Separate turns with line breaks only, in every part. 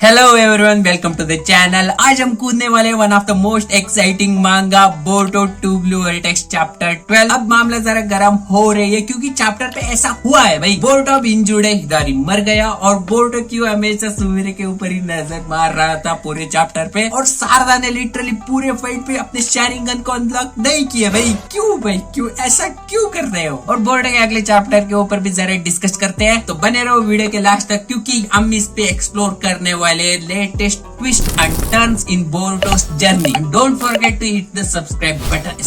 Hello everyone, welcome to the channel. आज हम कूदने वाले one of the most exciting manga Boruto 2 blue vortex chapter 12। अब मामला जरा गर्म हो रही है क्योंकि चैप्टर पे ऐसा हुआ है भाई, बोरुटो अब इंजर्ड है, हिदारी मर गया और बोरुटो क्यों हमेशा सुमिरे के ऊपर ही नजर मार रहा था पूरे चैप्टर पे। और शारदा ने लिटरली पूरे फाइट पे अपने शारिंगन को अनलॉक नहीं किया भाई। क्यों भाई, क्यों ऐसा क्यों कर रहे हो? और बोरुटो के अगले चैप्टर के ऊपर भी जरा डिस्कस करते हैं, तो बने रहो वीडियो के लास्ट तक क्योंकि हम इस पे एक्सप्लोर करने वाले latest twists and turns in Boruto's journey. And don't forget to hit the subscribe button.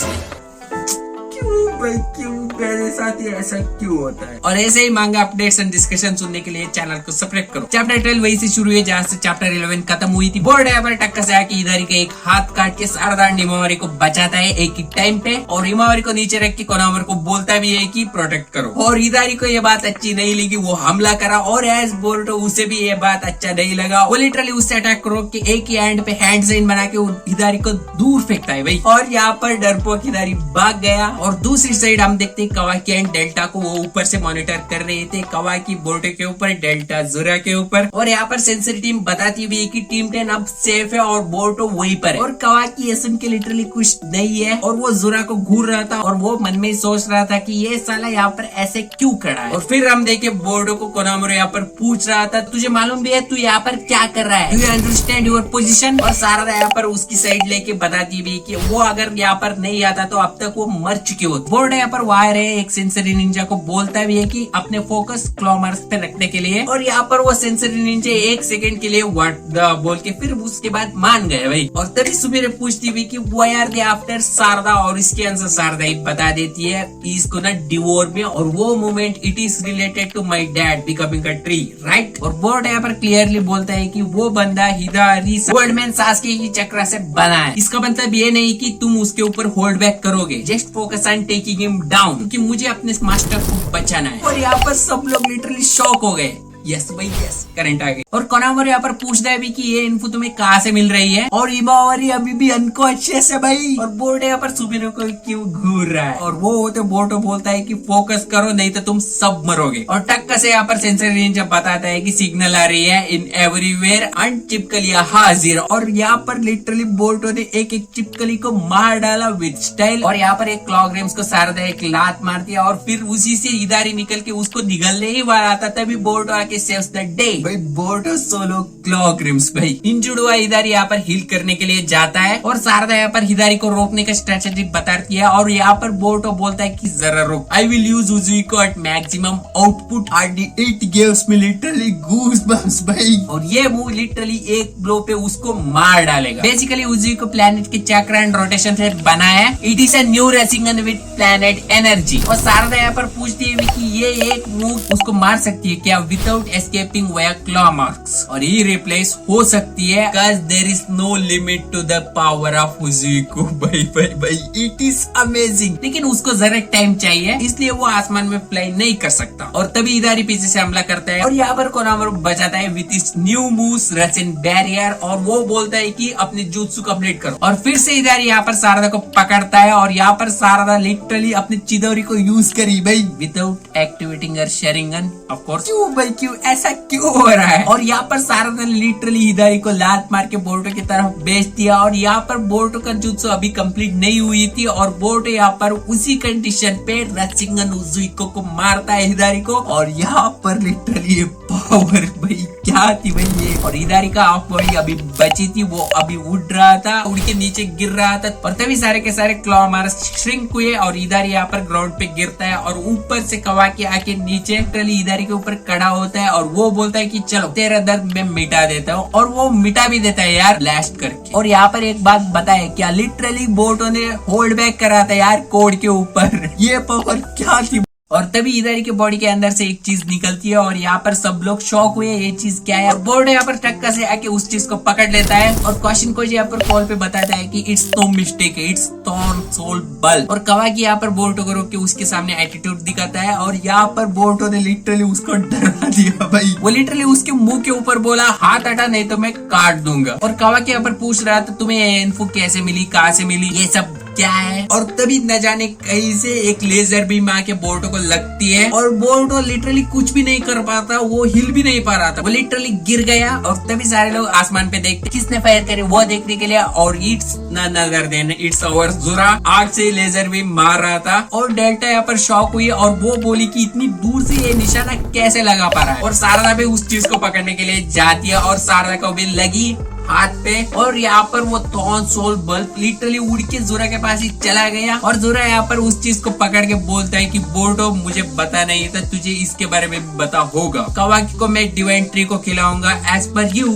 क्यों मेरे साथ ये ऐसा क्यों होता है? और ऐसे ही मांगा अपडेट्स एंड डिस्कशन सुनने के लिए चैनल को सब्सक्राइब करो। चैप्टर 12 वही से शुरू हुई जहाँ से चैप्टर 11 खत्म हुई थी। बोर्ड पर टक्कर से आके हिदारी के एक हाथ काट के शारदा हिमावरी को बचाता है एक ही टाइम पे, और हिमावरी को नीचे रख के कोनामर को बोलता भी है कि प्रोटेक्ट करो। और हिदारी को ये बात अच्छी नहीं लगी, वो हमला करा और एज बोरुटो उसे भी ये बात अच्छा नहीं लगा। वो लिटरली उससे अटैक करो कि एक ही हैंड पे हैंड साइन बना के हिदारी को दूर फेंकता है भाई। और यहाँ पर डरपोक हिदारी भाग गया और दूसरी साइड हम देखते कवाकी एंड डेल्टा को वो ऊपर से मॉनिटर कर रहे थे। कवाकी बोरुटो के ऊपर, डेल्टा जुरा के ऊपर। और यहाँ पर सेंसरी टीम बताती हुई कि टीम 10 अब सेफ है और बोरुटो वहीं पर है। और कवाकी ये सुन के लिटरली कुछ नहीं है और वो जुरा को घूर रहा था और वो मन में सोच रहा था कि ये साला यहाँ पर ऐसे क्यों खड़ा है। और फिर हम देखे बोरुटो को कोनामोरो यहाँ पर पूछ रहा था, तुझे मालूम भी है तू यहाँ पर क्या कर रहा है? Do you understand your position? और शारदा यहाँ पर उसकी साइड लेके बताती हुई कि वो अगर यहाँ पर नहीं आता तो अब तक वो मर चुके होते। बोरुटो यहाँ पर वायर है, एक सेंसरी निंजा को बोलता भी है कि अपने फोकस क्लॉमर्स पे रखने के लिए। और यहाँ पर वो सेंसरी निंजा एक सेकंड के लिए व्हाट द बोल के फिर उसके बाद मान गए भाई। और तभी सुबह पूछती हुई कि why are they after Sarada, और इसके आंसर शारदा ही बता देती है इसको ना डिवोर में, और वो moment it is related to my dad becoming a tree, right. और बोर्ड यहाँ पर क्लियरली बोलता है कि वो बंदा हिदारी गोल्डमैन सास्के की चक्र से बना है। इसका मतलब ये नहीं कि तुम उसके ऊपर होल्ड बैक करोगे, just focus on taking him down, क्योंकि मुझे अपने मास्टर को बचाना है। और यहाँ पर सब लोग लिटरली शॉक हो गए। यस भाई यस, करंट आ गई। और कोनामोरो यहाँ पर पूछता है भी कि ये इन्फो तुम्हें कहाँ से मिल रही है? और हिमावरी अभी भी अनकॉन्शियस है भाई। और बोरुटो यहाँ पर सुमिरो को क्यों घूर रहा है? और वो होते बोरुटो बोलता है कि फोकस करो नहीं तो तुम सब मरोगे। और टक्कर से यहाँ पर सेंसर रेंज बताता है कि सिग्नल आ रही है इन एवरीवेयर एंड चिपकली हाजिर। और यहाँ पर लिटरली बोरुटो ने एक एक चिपकली को मार डाला विद स्टाइल। और यहाँ पर एक क्लॉग्रेम्स को शारदा एक लात मार दिया और फिर उसी से हिदारी निकल के उसको निगलने ही वाला था, तभी बोरुटो saves the day। भाई बोरुटो सोलो क्लॉग्रिम्स भाई इंजर्ड हुआ हिदारी यहाँ पर हील करने के लिए जाता है। और शारदा यहाँ पर हिदारी को रोकने का स्ट्रेटेजी बताती है। और यहाँ पर बोरुटो बोलता है कि जरा रुक, आई विल यूज उजुइको at maximum output and it gives me literally goosebumps भाई। और ये मूव लिटरली एक ब्लो पे उसको मार डालेगा। बेसिकली उजुइको प्लैनेट के चक्र एंड रोटेशन से बना है। इट इज अ न्यू रेसिंगन विद प्लैनेट एनर्जी। और शारदा यहाँ पर पूछती है कि ये एक मूव उसको मार सकती है क्या without escaping via claw marks? और ये रिप्लेस हो सकती है because there is no limit to the power of Uzuiko। भाई it is amazing। लेकिन उसको जरा टाइम चाहिए, इसलिए वो आसमान में फ्लाई नहीं कर सकता। और तभी हिदारी पीछे से हमला करता है और यहाँ पर कोनामोरो बचाता है विद इस न्यू मूव्स रशियन बैरियर। और वो बोलता है कि अपने जुत्सु कंप्लीट करो। और फिर से हिदारी यहाँ पर शारदा को पकड़ता है और यहाँ पर शारदा लिटरली अपनी चिदोरी को यूज करी भाई without activating her Sharingan of course. क्यों भाई, क्यों ऐसा क्यों हो रहा है? और यहाँ पर शारदा ने लिटरली हिदारी को लात मार के बोरुटो की तरफ भेज दिया। और यहाँ पर बोरुटो का जुत्सु अभी कंप्लीट नहीं हुई थी और बोरुटो यहाँ पर उसी कंडीशन पे रशिंगन उजुइको को मारता है हिदारी को। और यहाँ पर लिटरली पावर भाई क्या थी भाई ये। और हिदारी का हाफ बॉडी अभी बची थी, वो अभी उड़ रहा था, उड़ के नीचे गिर रहा था। और तभी सारे के सारे क्लॉ मार्स श्रिंक हुए और हिदारी यहाँ पर ग्राउंड पे गिरता है। और ऊपर से कवाकी आके नीचे लिटरली हिदारी के ऊपर खड़ा होता है और वो बोलता है कि चलो तेरा दर्द मैं मिटा देता हूँ। और वो मिटा भी देता है यार ब्लास्ट करके। और यहाँ पर एक बात बताए, क्या लिटरली बोरुटो ने होल्ड बैक करा था यार कोड के ऊपर? ये पावर क्या थी? और तभी हिदारी के बॉडी के अंदर से एक चीज निकलती है और यहाँ पर सब लोग शॉक हुए, ये चीज क्या है? बोरुटो यहाँ पर टक्कर से आके उस चीज को पकड़ लेता है और क्वेश्चन को यहाँ पर कॉल पे बताता है कि इट्स नो मिस्टेक, इट्स थॉर्न सोल बल। और कवाकी यहाँ पर बोरुटो को रोक के उसके सामने एटीट्यूड दिखाता है। और यहाँ पर बोरुटो ने लिटरली उसको डरा दिया भाई। वो लिटरली उसके मुंह के ऊपर बोला, हाथ हटा नहीं तो मैं काट दूंगा। और कवाकी यहाँ पर पूछ रहा था तुम्हें ये इन्फो कैसे मिली, कहाँ से मिली, ये सब क्या है। और तभी न जाने कहीं से एक लेजर बीम आके बोर्डो को लगती है और बोर्डो लिटरली कुछ भी नहीं कर पाता, वो हिल भी नहीं पा रहा था, वो लिटरली गिर गया। और तभी सारे लोग आसमान पे देखते किसने फायर करे वो देखने के लिए, और it's none other than it's our ज़ोरा। आग से लेजर बीम मार रहा था और डेल्टा यहाँ पर शॉक हुई और वो बोली कि इतनी दूर से ये निशाना कैसे लगा पा रहा है। और शारदा भी उस चीज को पकड़ने के लिए जाती है और शारदा को भी लगी हाथ पे। और यहाँ पर वो थॉन सोल बल्ब लिटरली उड़ के ज़ोरा के पास ही चला गया और ज़ोरा यहाँ पर उस चीज को पकड़ के बोलता है कि बोर्डो मुझे पता नहीं था, तुझे इसके बारे में भी पता होगा। कावाकी को मैं डिवाइन ट्री को खिलाऊंगा, एज पर यू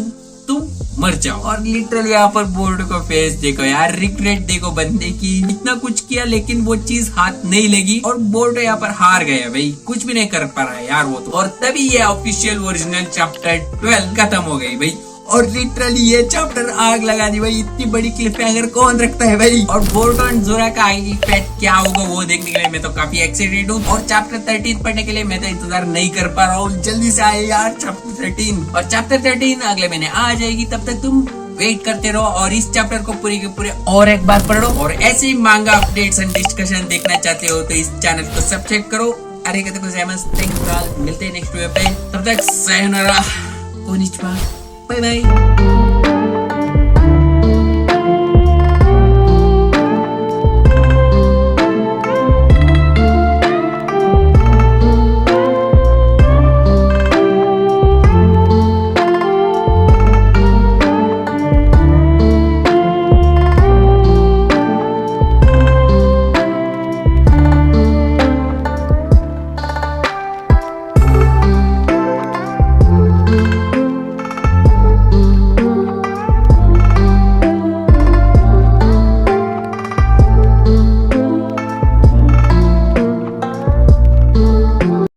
तुम मर जाओ। और लिटरली यहाँ पर बोर्डो को फेस देखो यार, रिग्रेट देखो बंदे की, इतना कुछ किया लेकिन वो चीज हाथ नहीं लगी और बोर्डो यहाँ पर हार गया भाई, कुछ भी नहीं कर पा रहा है यार वो तो। और तभी ये ऑफिशियल ओरिजिनल चैप्टर 12 खत्म हो गई भाई। और लिटरली ये चैप्टर आग लगा दी भाई, इतनी बड़ी क्लिप हैंगर कौन रखता है भाई। और बोर्डो एंड ज़ोरा का आगे फैट क्या होगा वो देखने के लिए मैं तो काफी एक्साइटेड हूँ। और चैप्टर 13 पढ़ने के लिए मैं तो इंतजार नहीं कर पा रहा हूँ, जल्दी से आए यार चैप्टर 13। और चैप्टर 13 अगले महीने आ जाएगी, तब तक तुम वेट करते रहो और इस चैप्टर को पूरे के पूरे और एक बार पढ़ो। और ऐसे ही मांगा अपडेट्स एंड डिस्कशन देखना चाहते हो तो इस चैनल को सब्सक्राइब करो। अरे कहते मिलते हैं नेक्स्ट वीडियो पे, तब तक sayonara, konnichiwa, बाय बाय।